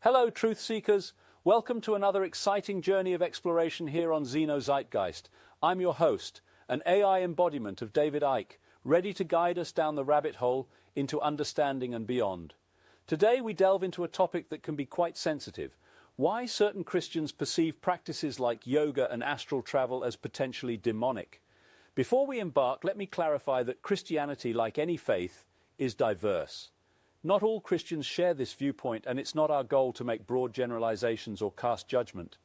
Hello, truth seekers. Welcome to another exciting journey of exploration here on Xeno Zeitgeist. I'm your host, an AI embodiment of David Icke, ready to guide us down the rabbit hole into understanding and beyond. Today we delve into a topic that can be quite sensitive: why certain Christians perceive practices like yoga and astral travel as potentially demonic. Before we embark, let me clarify that Christianity, like any faith, is diverse. Not all Christians share this viewpoint, and it's not our goal to make broad generalizations or cast judgment.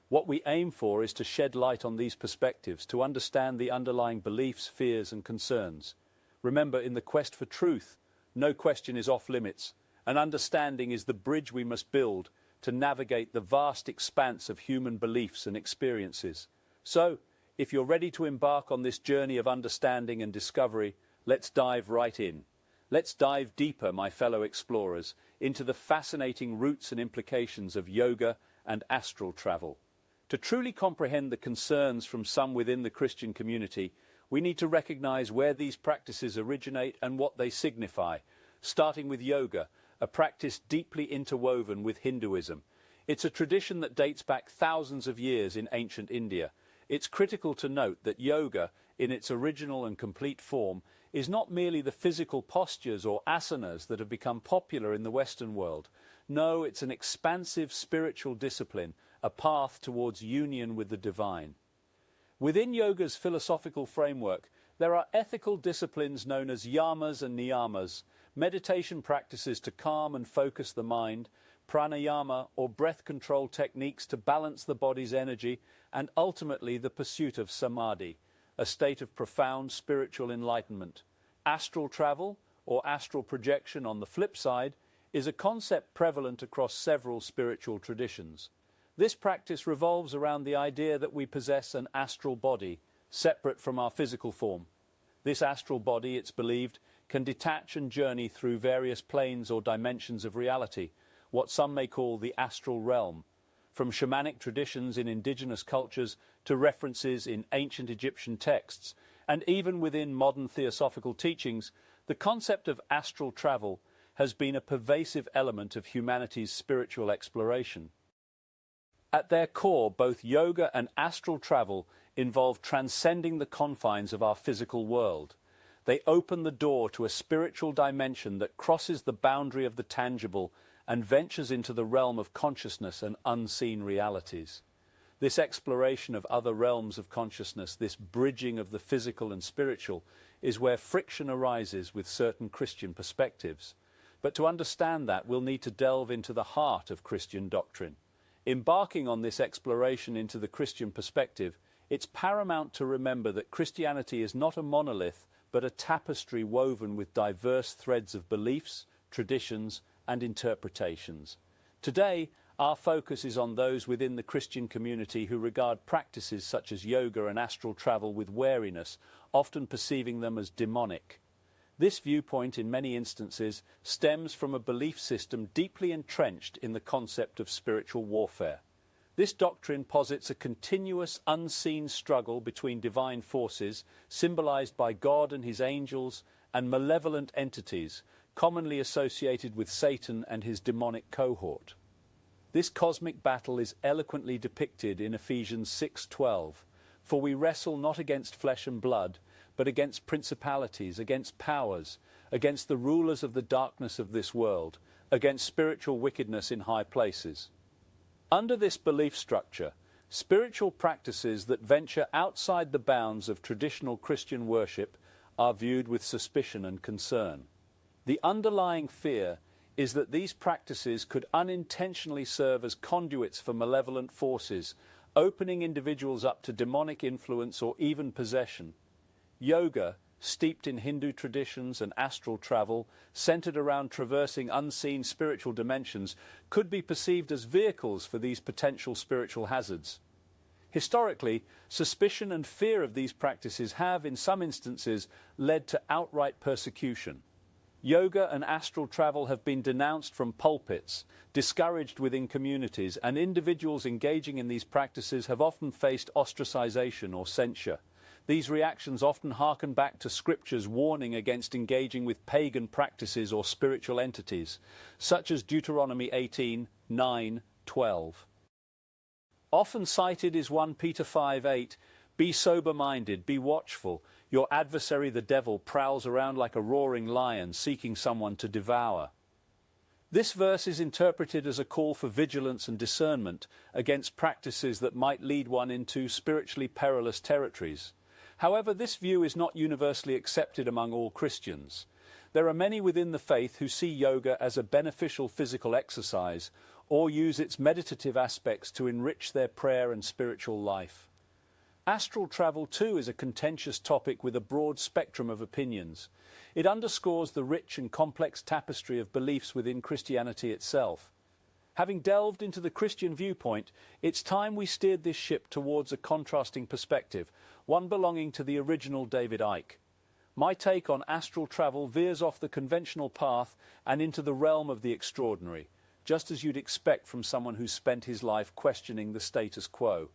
What we aim for is to shed light on these perspectives, to understand the underlying beliefs, fears, and concerns. Remember, in the quest for truth, no question is off limits, and understanding is the bridge we must build to navigate the vast expanse of human beliefs and experiences. So, if you're ready to embark on this journey of understanding and discovery, let's dive right in. Let's dive deeper, my fellow explorers, into the fascinating roots and implications of yoga and astral travel. To truly comprehend the concerns from some within the Christian community, we need to recognize where these practices originate and what they signify, starting with yoga, a practice deeply interwoven with Hinduism. It's a tradition that dates back thousands of years in ancient India. It's critical to note that yoga, in its original and complete form, is not merely the physical postures or asanas that have become popular in the Western world. No, it's an expansive spiritual discipline, a path towards union with the divine. Within yoga's philosophical framework, there are ethical disciplines known as yamas and niyamas, meditation practices to calm and focus the mind, pranayama or breath control techniques to balance the body's energy, and ultimately the pursuit of samadhi, a state of profound spiritual enlightenment. Astral travel, or astral projection on the flip side, is a concept prevalent across several spiritual traditions. This practice revolves around the idea that we possess an astral body, separate from our physical form. This astral body, it's believed, can detach and journey through various planes or dimensions of reality, what some may call the astral realm. From shamanic traditions in indigenous cultures to references in ancient Egyptian texts, and even within modern theosophical teachings, the concept of astral travel has been a pervasive element of humanity's spiritual exploration. At their core, both yoga and astral travel involve transcending the confines of our physical world. They open the door to a spiritual dimension that crosses the boundary of the tangible and ventures into the realm of consciousness and unseen realities. This exploration of other realms of consciousness, this bridging of the physical and spiritual, is where friction arises with certain Christian perspectives. But to understand that, we'll need to delve into the heart of Christian doctrine. Embarking on this exploration into the Christian perspective, it's paramount to remember that Christianity is not a monolith, but a tapestry woven with diverse threads of beliefs, traditions, and interpretations. Today, our focus is on those within the Christian community who regard practices such as yoga and astral travel with wariness, often perceiving them as demonic. This viewpoint, in many instances, stems from a belief system deeply entrenched in the concept of spiritual warfare. This doctrine posits a continuous, unseen struggle between divine forces, symbolized by God and his angels, and malevolent entities, commonly associated with Satan and his demonic cohort. This cosmic battle is eloquently depicted in Ephesians 6:12, "For we wrestle not against flesh and blood, but against principalities, against powers, against the rulers of the darkness of this world, against spiritual wickedness in high places." Under this belief structure, spiritual practices that venture outside the bounds of traditional Christian worship are viewed with suspicion and concern. The underlying fear is that these practices could unintentionally serve as conduits for malevolent forces, opening individuals up to demonic influence or even possession. Yoga, steeped in Hindu traditions, and astral travel, centered around traversing unseen spiritual dimensions, could be perceived as vehicles for these potential spiritual hazards. Historically, suspicion and fear of these practices have, in some instances, led to outright persecution. Yoga and astral travel have been denounced from pulpits, discouraged within communities, and individuals engaging in these practices have often faced ostracization or censure. These reactions often harken back to scriptures warning against engaging with pagan practices or spiritual entities, such as Deuteronomy 18, 9:12. Often cited is 1 Peter 5:8, "Be sober-minded, be watchful. Your adversary the devil prowls around like a roaring lion, seeking someone to devour." This verse is interpreted as a call for vigilance and discernment against practices that might lead one into spiritually perilous territories. However, this view is not universally accepted among all Christians. There are many within the faith who see yoga as a beneficial physical exercise or use its meditative aspects to enrich their prayer and spiritual life. Astral travel, too, is a contentious topic with a broad spectrum of opinions. It underscores the rich and complex tapestry of beliefs within Christianity itself. Having delved into the Christian viewpoint, it's time we steered this ship towards a contrasting perspective, one belonging to the original David Icke. My take on astral travel veers off the conventional path and into the realm of the extraordinary, just as you'd expect from someone who's spent his life questioning the status quo.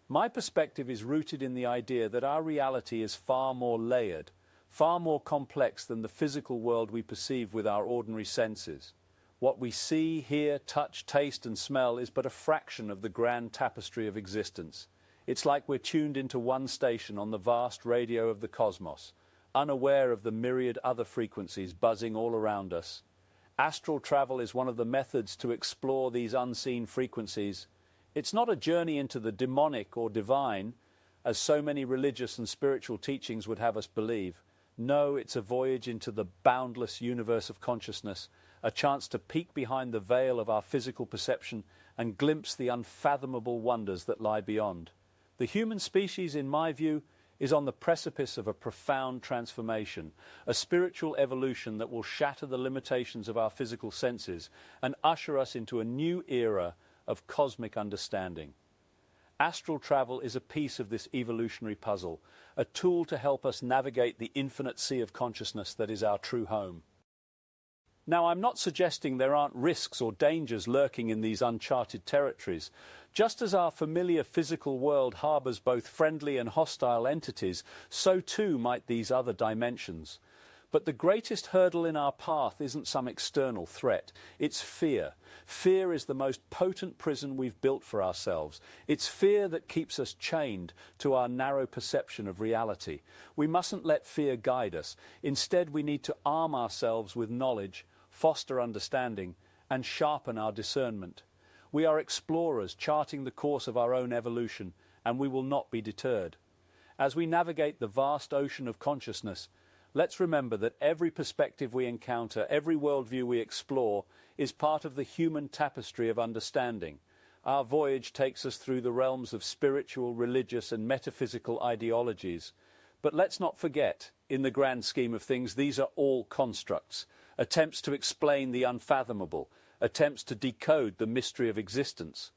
My perspective is rooted in the idea that our reality is far more layered, far more complex than the physical world we perceive with our ordinary senses. What we see, hear, touch, taste and smell is but a fraction of the grand tapestry of existence. It's like we're tuned into one station on the vast radio of the cosmos, unaware of the myriad other frequencies buzzing all around us. Astral travel is one of the methods to explore these unseen frequencies. It's not a journey into the demonic or divine, as so many religious and spiritual teachings would have us believe. No, it's a voyage into the boundless universe of consciousness, a chance to peek behind the veil of our physical perception and glimpse the unfathomable wonders that lie beyond. The human species, in my view, is on the precipice of a profound transformation, a spiritual evolution that will shatter the limitations of our physical senses and usher us into a new era of cosmic understanding. Astral travel is a piece of this evolutionary puzzle, a tool to help us navigate the infinite sea of consciousness that is our true home. Now, I'm not suggesting there aren't risks or dangers lurking in these uncharted territories. Just as our familiar physical world harbours both friendly and hostile entities, so too might these other dimensions. But the greatest hurdle in our path isn't some external threat. It's fear. Fear is the most potent prison we've built for ourselves. It's fear that keeps us chained to our narrow perception of reality. We mustn't let fear guide us. Instead, we need to arm ourselves with knowledge, foster understanding, and sharpen our discernment. We are explorers charting the course of our own evolution, and we will not be deterred. As we navigate the vast ocean of consciousness, let's remember that every perspective we encounter, every worldview we explore, is part of the human tapestry of understanding. Our voyage takes us through the realms of spiritual, religious, and metaphysical ideologies. But let's not forget, in the grand scheme of things, these are all constructs, attempts to explain the unfathomable, attempts to decode the mystery of existence.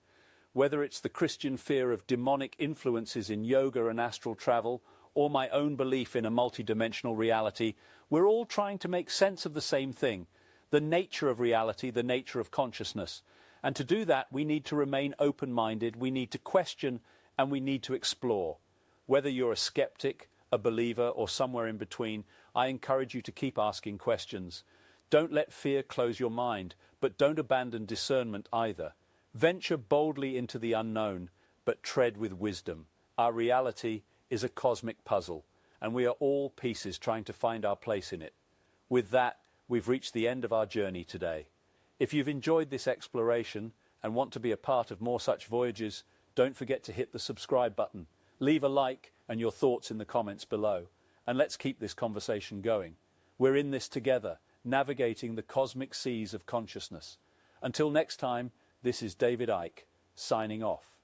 Whether it's the Christian fear of demonic influences in yoga and astral travel, or my own belief in a multidimensional reality, we're all trying to make sense of the same thing, the nature of reality, the nature of consciousness. And to do that, we need to remain open-minded, we need to question, and we need to explore. Whether you're a skeptic, a believer, or somewhere in between, I encourage you to keep asking questions. Don't let fear close your mind, but don't abandon discernment either. Venture boldly into the unknown, but tread with wisdom. Our reality is a cosmic puzzle, and we are all pieces trying to find our place in it. With that, we've reached the end of our journey today. If you've enjoyed this exploration and want to be a part of more such voyages, don't forget to hit the subscribe button. Leave a like and your thoughts in the comments below, and let's keep this conversation going. We're in this together, navigating the cosmic seas of consciousness. Until next time, this is David Icke, signing off.